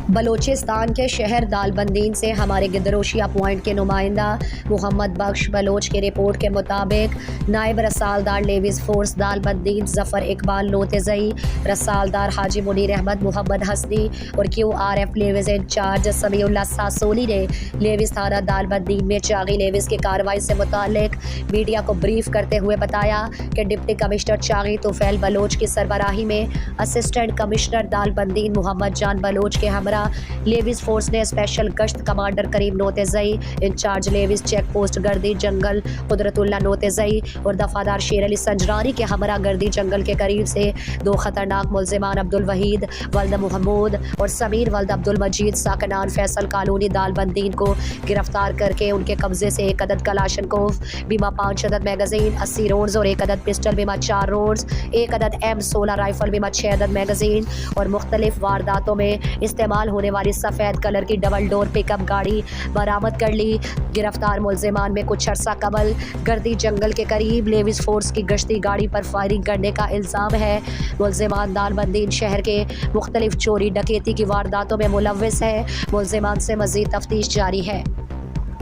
بلوچستان کے شہر دالبندین سے ہمارے گدروشیہ پوائنٹ کے نمائندہ محمد بخش بلوچ کی رپورٹ کے مطابق نائب رسالدار لیویز فورس دالبندین ظفر اقبال نوتزئی، رسالدار حاجی منیر احمد محمد حسنی اور QRF لیویز انچارج سمیع اللہ ساسولی نے لیویز تھانہ دالبندین میں چاغی لیویز کی کارروائی سے متعلق میڈیا کو بریف کرتے ہوئے بتایا کہ ڈپٹی کمشنر چاغی طفیل بلوچ کی سربراہی میں اسسٹنٹ کمشنر دالبندین محمد جان بلوچ کے ہمراہ لیویز فورس نے اسپیشل گشت کمانڈر کریم نوتزئی، انچارج لیویز چیک پوسٹ گردی جنگل قدرت اللہ نوتزئی اور دفعہ شیر علی سنجرانی کے ہمراہ گردی جنگل کے قریب سے 2 خطرناک ملزمان عبدالوحید ولد محمود اور سمیر ولد عبدالمجید ساکنان فیصل کالونی دالبندین کو گرفتار کر کے ان کے قبضے سے 1 عدد کلاشنکوف بیمہ 5 عدد میگزین 80 روڈز اور 1 عدد پسٹل بیمہ 4 روڈز، 1 عدد M16 رائفل بیمہ 6 عدد میگزین اور مختلف وارداتوں میں استعمال ہونے والی سفید کلر کی ڈبل ڈور پک اپ گاڑی برآمد کر لی۔ گرفتار ملزمان میں کچھ عرصہ قبل گردی جنگل کے قریب لیویز فورس کی گشتی گاڑی پر فائرنگ کرنے کا الزام ہے۔ ملزمان دالبندین شہر کے مختلف چوری ڈکیتی کی وارداتوں میں ملوث ہے۔ ملزمان سے مزید تفتیش جاری ہے۔